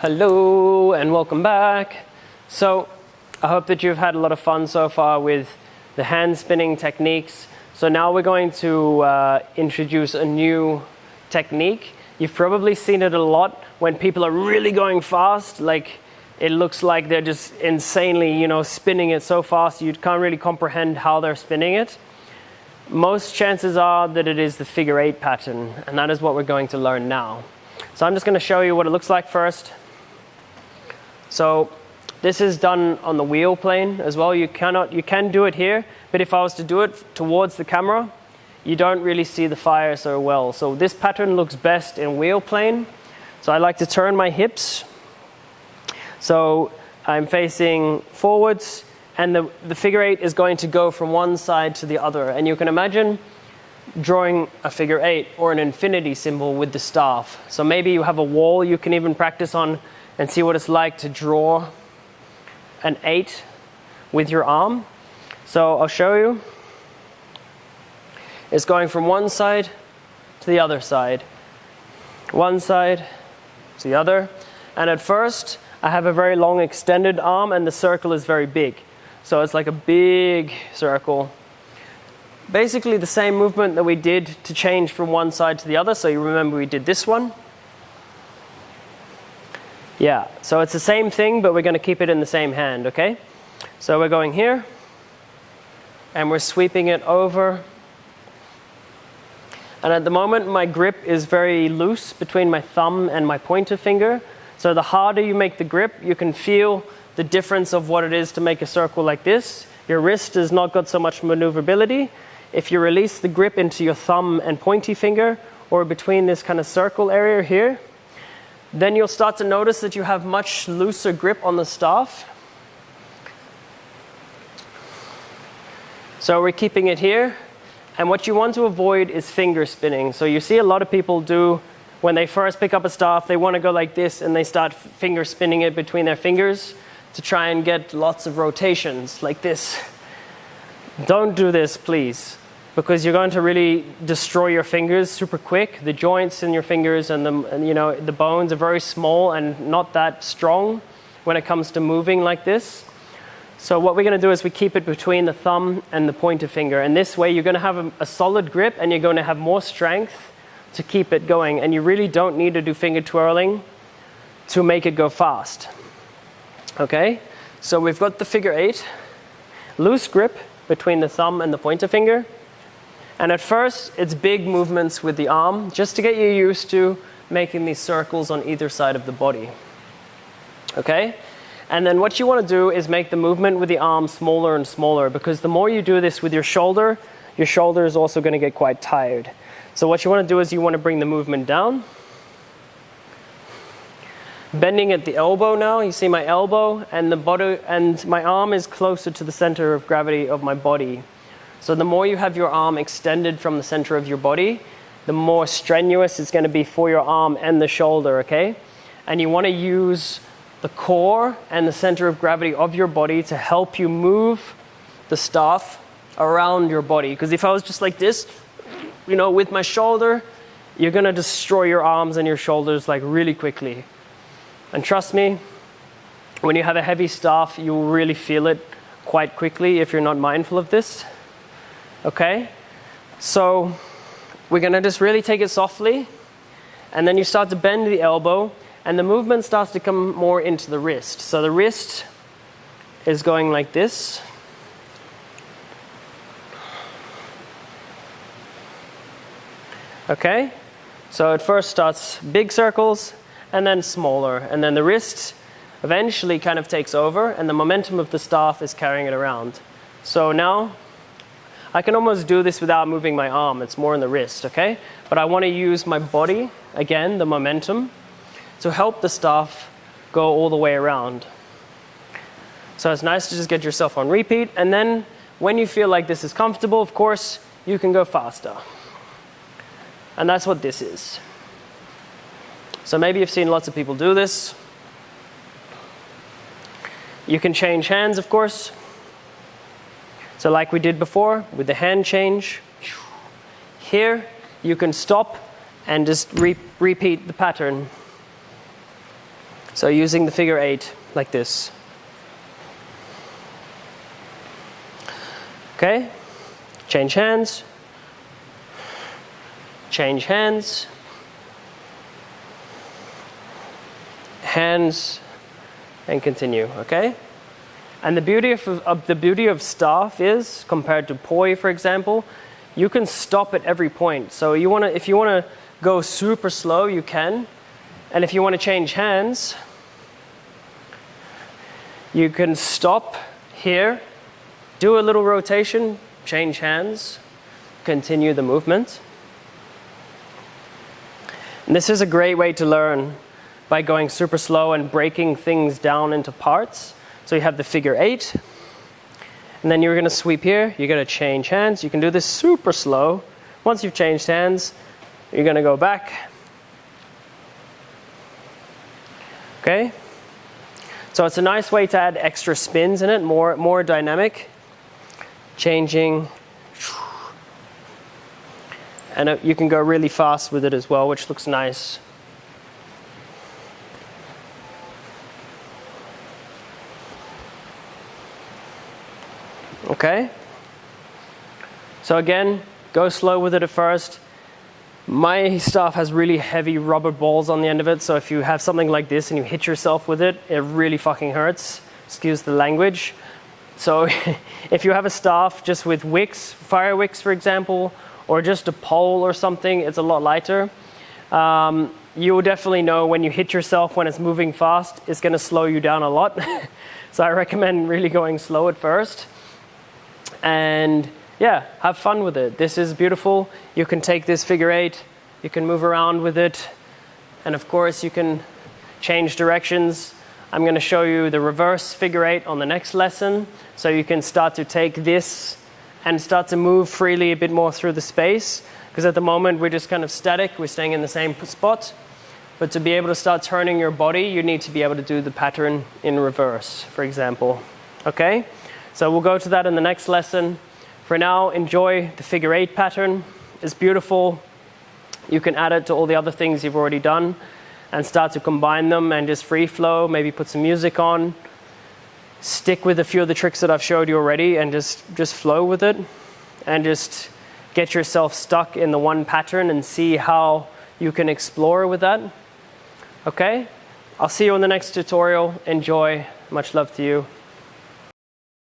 Hello and welcome back. So I hope that you've had a lot of fun so far with the hand spinning techniques. So now we're going to introduce a new technique. You've probably seen it a lot when people are really going fast, like it looks like they're just insanely, spinning it so fast you can't really comprehend how they're spinning it. Most chances are that it is the figure 8 pattern, and that is what we're going to learn now. So I'm just going to show you what it looks like first. So this is done on the wheel plane as well. You can do it here, but if I was to do it towards the camera, you don't really see the fire so well. So this pattern looks best in wheel plane. So I like to turn my hips. So I'm facing forwards, and the figure 8 is going to go from one side to the other. And you can imagine drawing a figure 8 or an infinity symbol with the staff. So maybe you have a wall you can even practice on and see what it's like to draw an 8 with your arm. So I'll show you. It's going from one side to the other side. One side to the other. And at first, I have a very long extended arm and the circle is very big. So it's like a big circle. Basically the same movement that we did to change from one side to the other. So you remember we did this one. Yeah, so it's the same thing, but we're going to keep it in the same hand, okay? So we're going here, and we're sweeping it over. And at the moment, my grip is very loose between my thumb and my pointer finger. So the harder you make the grip, you can feel the difference of what it is to make a circle like this. Your wrist has not got so much maneuverability. If you release the grip into your thumb and pointy finger, or between this kind of circle area here, then you'll start to notice that you have much looser grip on the staff. So we're keeping it here. And what you want to avoid is finger spinning. So you see a lot of people do, when they first pick up a staff, they want to go like this and they start finger spinning it between their fingers to try and get lots of rotations like this. Don't do this, please, because you're going to really destroy your fingers super quick. The joints in your fingers and the bones are very small and not that strong when it comes to moving like this. So what we're going to do is we keep it between the thumb and the pointer finger. And this way you're going to have a solid grip and you're going to have more strength to keep it going. And you really don't need to do finger twirling to make it go fast. Okay, so we've got the figure 8, loose grip between the thumb and the pointer finger. And at first, it's big movements with the arm, just to get you used to making these circles on either side of the body. Okay? And then what you want to do is make the movement with the arm smaller and smaller, because the more you do this with your shoulder is also going to get quite tired. So what you want to do is you want to bring the movement down. Bending at the elbow now, you see my elbow and the body, and my arm is closer to the center of gravity of my body. So the more you have your arm extended from the center of your body, the more strenuous it's going to be for your arm and the shoulder, okay? And you want to use the core and the center of gravity of your body to help you move the staff around your body. Because if I was just like this, with my shoulder, you're going to destroy your arms and your shoulders like really quickly. And trust me, when you have a heavy staff, you will really feel it quite quickly if you're not mindful of this. Okay? So we're going to just really take it softly, and then you start to bend the elbow, and the movement starts to come more into the wrist. So the wrist is going like this. Okay? So it first starts big circles, and then smaller, and then the wrist eventually kind of takes over, and the momentum of the staff is carrying it around. So now I can almost do this without moving my arm. It's more in the wrist, okay? But I want to use my body, again, the momentum, to help the staff go all the way around. So it's nice to just get yourself on repeat, and then when you feel like this is comfortable, of course, you can go faster. And that's what this is. So maybe you've seen lots of people do this. You can change hands, of course. So like we did before with the hand change. Here, you can stop and just repeat the pattern. So using the figure 8 like this. Okay, change hands, change hands, hands, and continue, okay? And the beauty of staff is, compared to poi, for example, you can stop at every point. So if you wanna go super slow, you can. And if you wanna change hands, you can stop here, do a little rotation, change hands, continue the movement. And this is a great way to learn by going super slow and breaking things down into parts. So you have the figure 8, and then you're gonna sweep here, you're gonna change hands. You can do this super slow. Once you've changed hands, you're gonna go back. Okay? So it's a nice way to add extra spins in it, more dynamic. Changing. And you can go really fast with it as well, which looks nice. Okay? So again, go slow with it at first. My staff has really heavy rubber balls on the end of it, so if you have something like this and you hit yourself with it, it really fucking hurts. Excuse the language. So if you have a staff just with wicks, fire wicks for example, or just a pole or something, it's a lot lighter. You will definitely know when you hit yourself when it's moving fast, it's gonna slow you down a lot. So I recommend really going slow at first. And yeah, have fun with it. This is beautiful. You can take this figure 8, you can move around with it, and of course you can change directions. I'm going to show you the reverse figure 8 on the next lesson, so you can start to take this and start to move freely a bit more through the space, because at the moment we're just kind of static, we're staying in the same spot. But to be able to start turning your body, you need to be able to do the pattern in reverse, for example. Okay? So we'll go to that in the next lesson. For now, enjoy the figure 8 pattern. It's beautiful. You can add it to all the other things you've already done and start to combine them and just free flow, maybe put some music on. Stick with a few of the tricks that I've showed you already and just flow with it and just get yourself stuck in the one pattern and see how you can explore with that. Okay? I'll see you in the next tutorial. Enjoy. Much love to you.